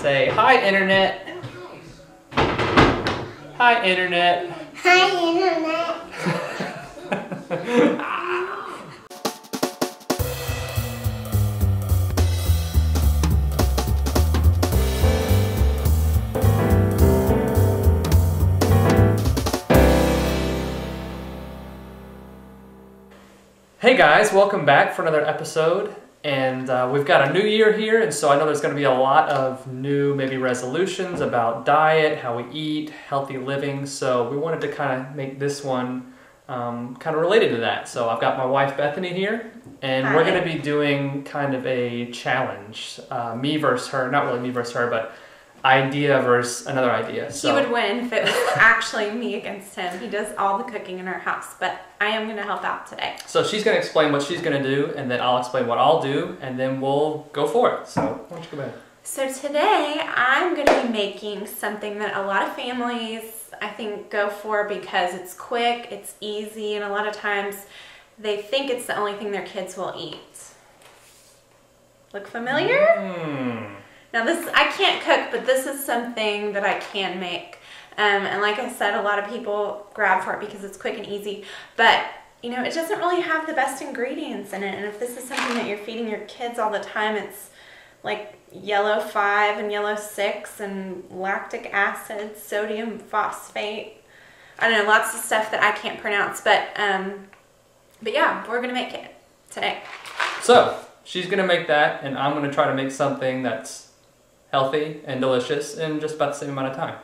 Say, hi, Internet. Hi, Internet. Hi, Internet. Hey guys, welcome back for another episode. And we've got a new year here, and so I know there's going to be a lot of new maybe resolutions about diet, how we eat, healthy living. So we wanted to kind of make this one kind of related to that. So I've got my wife Bethany here, and Hi. we're going to be doing kind of a challenge. Me versus her, not really me versus her, but idea versus another idea. So He would win if it was actually me against him. He does all the cooking in our house, but I am going to help out today. So she's going to explain what she's going to do, and then I'll explain what I'll do, and then we'll go for it. So why don't you go ahead? So today I'm going to be making something that a lot of families I think go for because it's quick, it's easy, and a lot of times they think it's the only thing their kids will eat. Look familiar? Now this, I can't cook, but this is something that I can make. And like I said, a lot of people grab for it because it's quick and easy, but you know, it doesn't really have the best ingredients in it. And if this is something that you're feeding your kids all the time, it's like yellow 5 and yellow 6 and lactic acid, sodium phosphate. I don't know, lots of stuff that I can't pronounce, but yeah, we're gonna make it today. So she's going to make that, and I'm going to try to make something that's healthy and delicious in just about the same amount of time.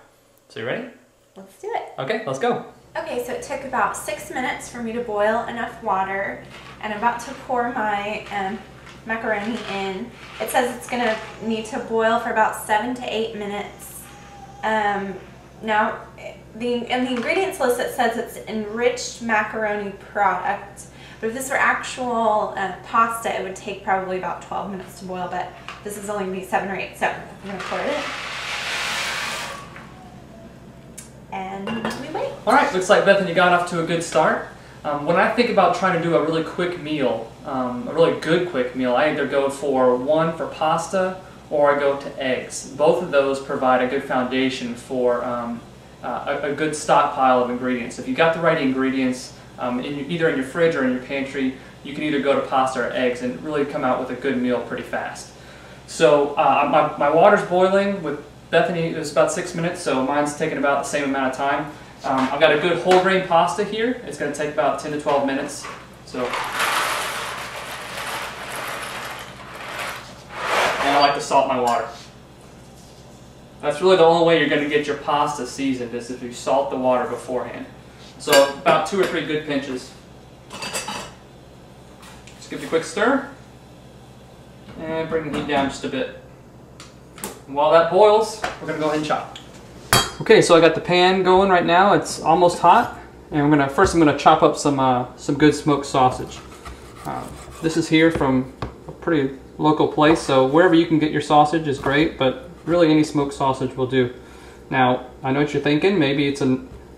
So you ready? Let's do it. Okay, let's go. Okay, so it took about 6 minutes for me to boil enough water, and I'm about to pour my macaroni in. It says it's going to need to boil for about 7 to 8 minutes. Now, in the ingredients list it says it's enriched macaroni product, but if this were actual pasta, it would take probably about 12 minutes to boil, but this is only going to be 7 or 8, so I'm going to pour it in. And we wait. All right, looks like Bethany got off to a good start. When I think about trying to do a really quick meal, a really good quick meal, I either go for one for pasta or I go to eggs. Both of those provide a good foundation for a good stockpile of ingredients. If you got the right ingredients, either in your fridge or in your pantry, you can either go to pasta or eggs and really come out with a good meal pretty fast. So my water's boiling. With Bethany, it was about 6 minutes, so mine's taking about the same amount of time. I've got a good whole grain pasta here. It's going to take about 10 to 12 minutes. So, and I like to salt my water. That's really the only way you're going to get your pasta seasoned, is if you salt the water beforehand. So about 2 or 3 good pinches. Just give it a quick stir and bring the heat down just a bit. And while that boils, we're going to go ahead and chop. Okay, so I got the pan going right now. It's almost hot, and I'm gonna chop up some good smoked sausage. This is here from a pretty local place, so wherever you can get your sausage is great, but really any smoked sausage will do. Now, I know what you're thinking. Maybe it's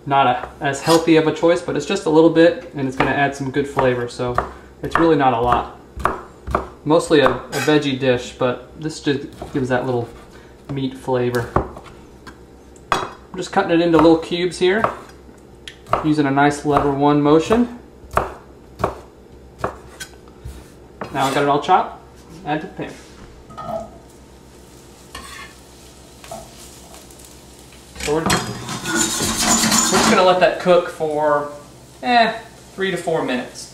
not as healthy of a choice, but it's just a little bit, and it's going to add some good flavor, so it's really not a lot. Mostly a veggie dish, but this just gives that little meat flavor. I'm just cutting it into little cubes here, using a nice lever 1 motion. Now I got it all chopped, add to the pan. So we're just going to let that cook for 3 to 4 minutes.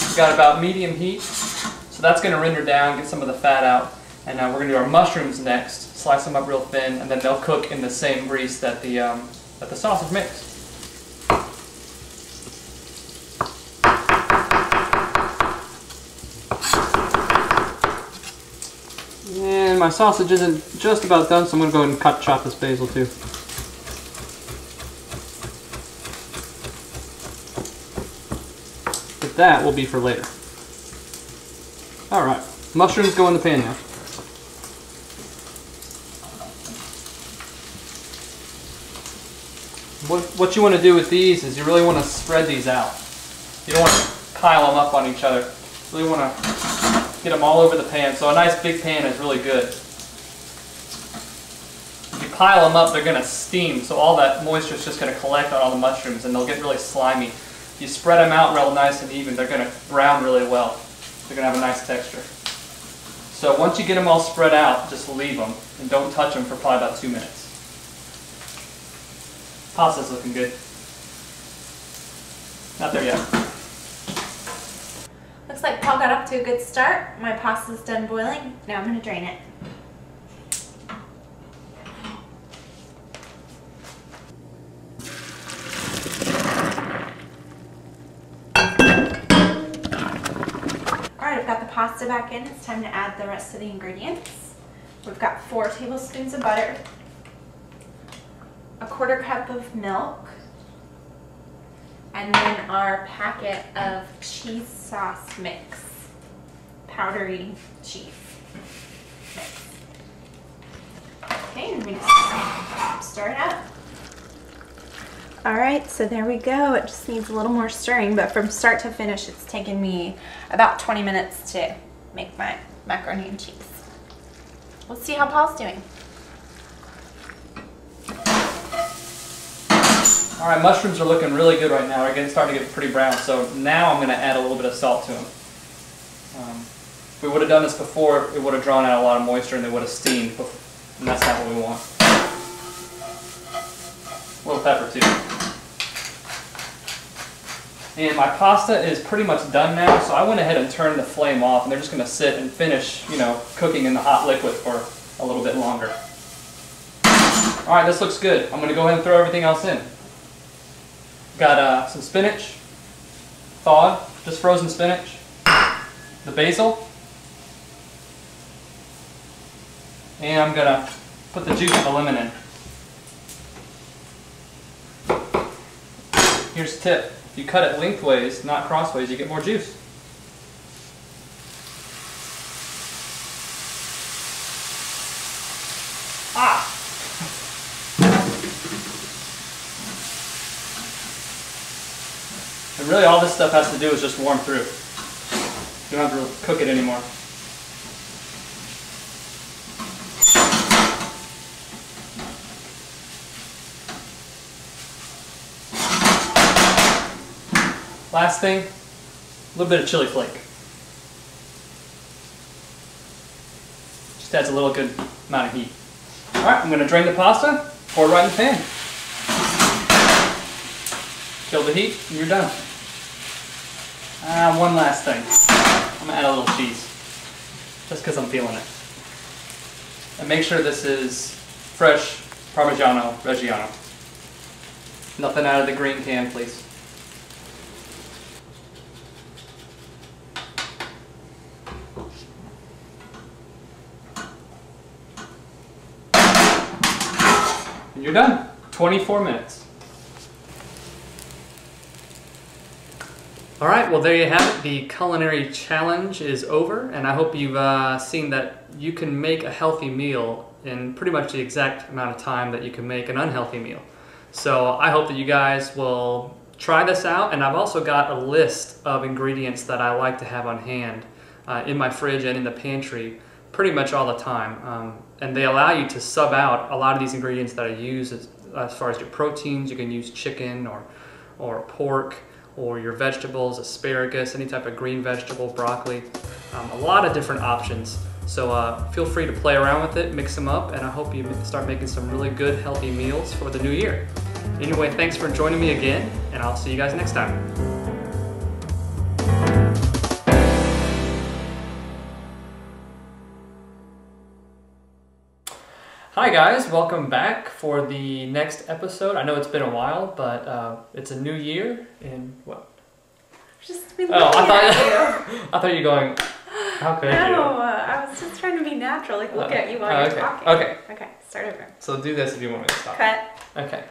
We've got about medium heat, so that's going to render down, get some of the fat out. And we're going to do our mushrooms next, slice them up real thin, and then they'll cook in the same grease that the sausage makes. And my sausage isn't just about done, so I'm going to go ahead and chop this basil too. But that will be for later. Alright, mushrooms go in the pan now. What you want to do with these is you really want to spread these out. You don't want to pile them up on each other. You really want to get them all over the pan. So a nice big pan is really good. pile them up, they're going to steam, so all that moisture is just going to collect on all the mushrooms and they'll get really slimy. If you spread them out real nice and even, they're going to brown really well. They're going to have a nice texture. So once you get them all spread out, just leave them and don't touch them for probably about 2 minutes. Pasta's looking good. Not there yet. Looks like Paul got off to a good start. My pasta's done boiling. Now I'm going to drain it. Alright, I've got the pasta back in. It's time to add the rest of the ingredients. We've got 4 tablespoons of butter, a 1/4 cup of milk, and then our packet of cheese sauce mix, powdery cheese mix. Okay, and we just stir it up. All right, so there we go. It just needs a little more stirring, but from start to finish, it's taken me about 20 minutes to make my macaroni and cheese. Let's see how Paul's doing. All right, mushrooms are looking really good right now. They're starting to get pretty brown. So now I'm going to add a little bit of salt to them. If we would have done this before, it would have drawn out a lot of moisture and they would have steamed. And that's not what we want. A little pepper too. And my pasta is pretty much done now, so I went ahead and turned the flame off, and they're just going to sit and finish, cooking in the hot liquid for a little bit longer. All right, this looks good. I'm going to go ahead and throw everything else in. Got some spinach, thawed, just frozen spinach, the basil, and I'm going to put the juice of the lemon in. Here's a tip. If you cut it lengthways, not crossways, you get more juice. Ah! And really all this stuff has to do is just warm through. You don't have to cook it anymore. Last thing, a little bit of chili flake. Just adds a little good amount of heat. All right, I'm going to drain the pasta, pour it right in the pan. Kill the heat, and you're done. One last thing. I'm going to add a little cheese, just because I'm feeling it. And make sure this is fresh Parmigiano Reggiano. Nothing out of the green can, please. And you're done. 24 minutes. All right, well there you have it. The culinary challenge is over, and I hope you've seen that you can make a healthy meal in pretty much the exact amount of time that you can make an unhealthy meal. So I hope that you guys will try this out, and I've also got a list of ingredients that I like to have on hand in my fridge and in the pantry pretty much all the time. And they allow you to sub out a lot of these ingredients that I use as far as your proteins. You can use chicken or pork, or your vegetables, asparagus, any type of green vegetable, broccoli, a lot of different options. So feel free to play around with it, mix them up, and I hope you start making some really good, healthy meals for the new year. Anyway, thanks for joining me again, and I'll see you guys next time. Hi guys, welcome back for the next episode. I know it's been a while, but it's a new year, and what? Just been looking at you. I thought you were going, how could you? No, I was just trying to be natural, like look at you while you're talking. Okay. Okay, start over. So do this if you want me to stop. Cut. Okay.